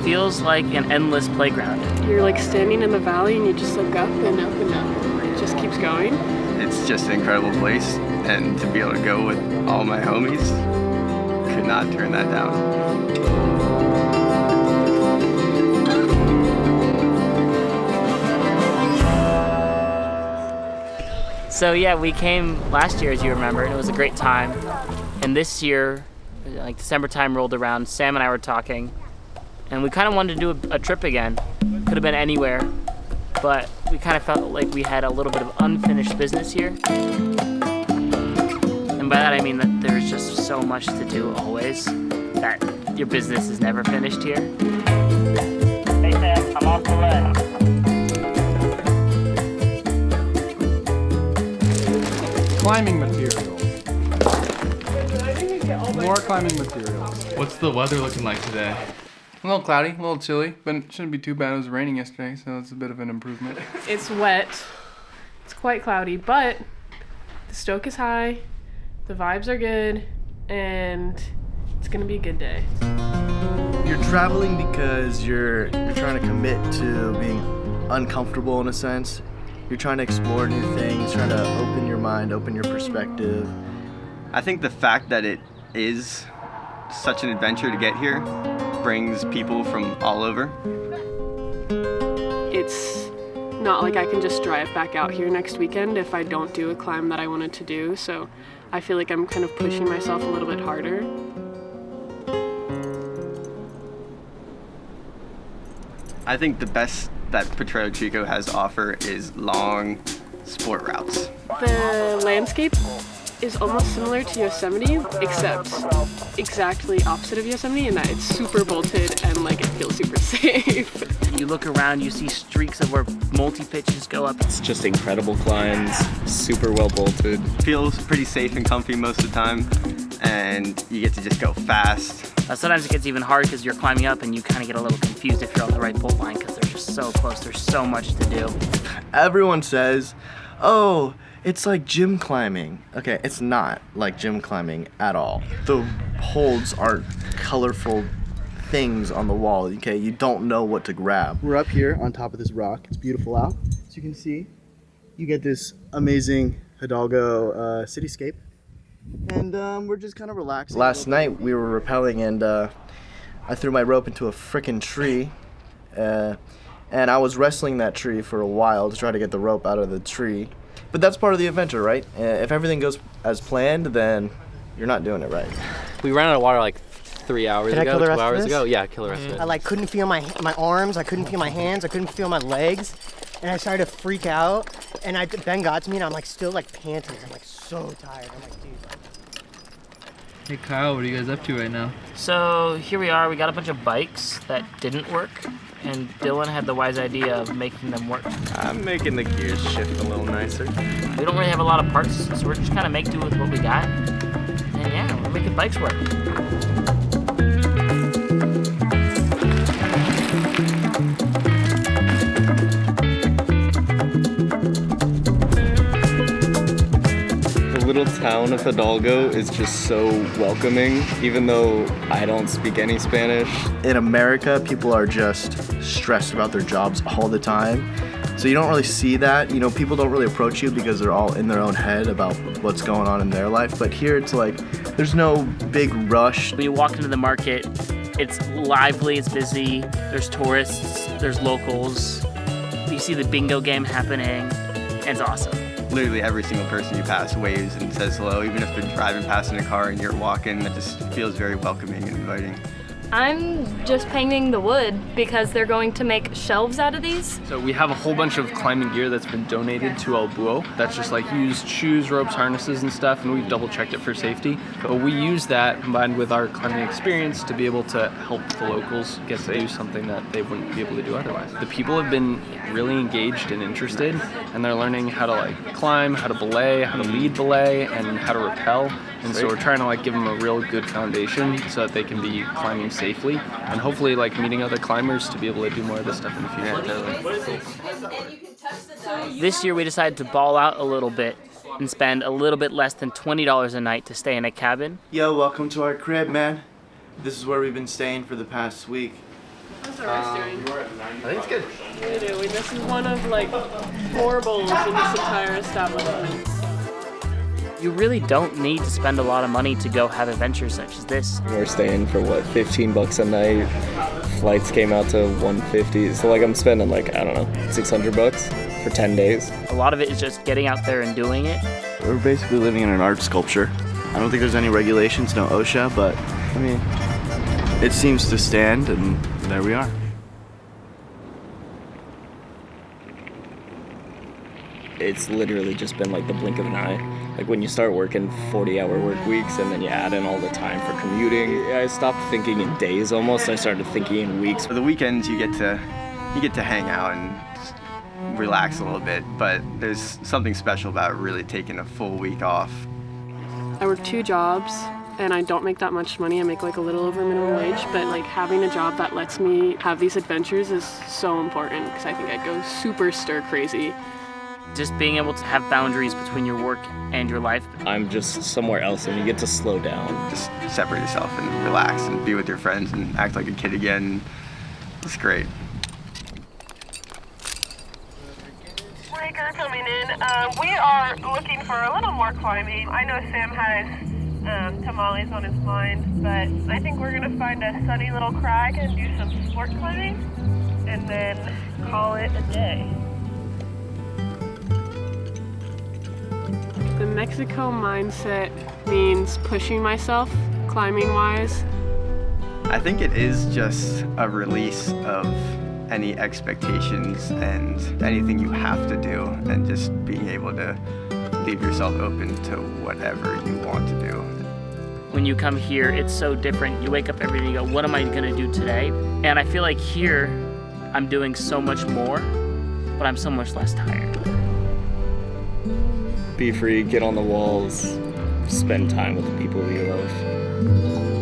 feels like an endless playground. You're like standing in the valley and you just look up and up and up. It just keeps going. It's just an incredible place, and to be able to go with all my homies, could not turn that down. So yeah, we came last year, as you remember, and it was a great time. And this year, like December time rolled around, Sam and I were talking, and we kind of wanted to do a trip again. Could have been anywhere, but we kind of felt like we had a little bit of unfinished business here. And by that I mean that there's just so much to do always, that your business is never finished here. Hey Sam, I'm off the ledge. Climbing materials. More climbing materials. What's the weather looking like today? A little cloudy, a little chilly, but it shouldn't be too bad. It was raining yesterday, so it's a bit of an improvement. It's wet. It's quite cloudy, but the stoke is high, the vibes are good, and it's gonna be a good day. You're traveling because you're trying to commit to being uncomfortable in a sense. You're trying to explore new things, trying to open your mind, open your perspective. I think the fact that it is such an adventure to get here brings people from all over. It's not like I can just drive back out here next weekend if I don't do a climb that I wanted to do, so I feel like I'm kind of pushing myself a little bit harder. I think the best that Potrero Chico has to offer is long sport routes. The landscape is almost similar to Yosemite, except exactly opposite of Yosemite in that it's super bolted and like it feels super safe. You look around, you see streaks of where multi-pitches go up. It's just incredible climbs, super well bolted. Feels pretty safe and comfy most of the time, and you get to just go fast. Sometimes it gets even hard because you're climbing up and you kind of get a little confused if you're on the right bolt line because they're just so close. There's so much to do. Everyone says, oh, it's like gym climbing. Okay, it's not like gym climbing at all. The holds aren't colorful things on the wall, okay? You don't know what to grab. We're up here on top of this rock. It's beautiful out. As you can see, you get this amazing Hidalgo cityscape. And we're just kind of relaxing. Last night we were rappelling and I threw my rope into a frickin' tree. And I was wrestling that tree for a while to try to get the rope out of the tree. But that's part of the adventure, right? If everything goes as planned, then you're not doing it right. We ran out of water like 3 hours ago, 2 hours ago. Yeah, kill the rest of it. I like couldn't feel my arms, I couldn't feel my hands, I couldn't feel my legs, and I started to freak out. And Ben got to me, and I'm like still like panting. I'm like so tired. I'm like, dude. Hey Kyle, what are you guys up to right now? So here we are. We got a bunch of bikes that didn't work, and Dylan had the wise idea of making them work. I'm making the gears shift a little nicer. We don't really have a lot of parts, so we're just kind of make do with what we got. And yeah, we're making bikes work. The little town of Hidalgo is just so welcoming, even though I don't speak any Spanish. In America, people are just stressed about their jobs all the time. So you don't really see that. You know, people don't really approach you because they're all in their own head about what's going on in their life. But here it's like, there's no big rush. When you walk into the market, it's lively, it's busy. There's tourists, there's locals. You see the bingo game happening, and it's awesome. Literally every single person you pass waves and says hello, even if they're driving past in a car and you're walking. It just feels very welcoming and inviting. I'm just painting the wood because they're going to make shelves out of these. So we have a whole bunch of climbing gear that's been donated to El Búho. That's just like used shoes, ropes, harnesses and stuff, and we've double checked it for safety. But we use that combined with our climbing experience to be able to help the locals get to do something that they wouldn't be able to do otherwise. The people have been really engaged and interested, and they're learning how to like climb, how to belay, how to lead belay, and how to rappel. And so we're trying to like give them a real good foundation so that they can be climbing safely and hopefully like meeting other climbers to be able to do more of this stuff in the future. This year we decided to ball out a little bit and spend a little bit less than $20 a night to stay in a cabin. Yo, welcome to our crib, man. This is where we've been staying for the past week. How's the rest doing? I think it's good. What do we do? This is one of like 4 bowls in this entire establishment. You really don't need to spend a lot of money to go have adventures such as this. We're staying for what, $15 a night. Flights came out to $150. So like I'm spending like, I don't know, $600 for 10 days. A lot of it is just getting out there and doing it. We're basically living in an art sculpture. I don't think there's any regulations, no OSHA, but I mean, it seems to stand, and there we are. It's literally just been like the blink of an eye. Like when you start working 40-hour work weeks and then you add in all the time for commuting, I stopped thinking in days almost. I started thinking in weeks. For the weekends, you get to hang out and just relax a little bit, but there's something special about really taking a full week off. I work 2 jobs and I don't make that much money. I make like a little over minimum wage, but like having a job that lets me have these adventures is so important because I think I'd go super stir crazy. Just being able to have boundaries between your work and your life. I'm just somewhere else and you get to slow down. Just separate yourself and relax and be with your friends and act like a kid again. It's great. Breaker coming in. We are looking for a little more climbing. I know Sam has tamales on his mind, but I think we're going to find a sunny little crag and do some sport climbing and then call it a day. The Mexico mindset means pushing myself, climbing-wise. I think it is just a release of any expectations and anything you have to do, and just being able to leave yourself open to whatever you want to do. When you come here, it's so different. You wake up every day and you go, what am I gonna do today? And I feel like here, I'm doing so much more, but I'm so much less tired. Be free, get on the walls, spend time with the people you love.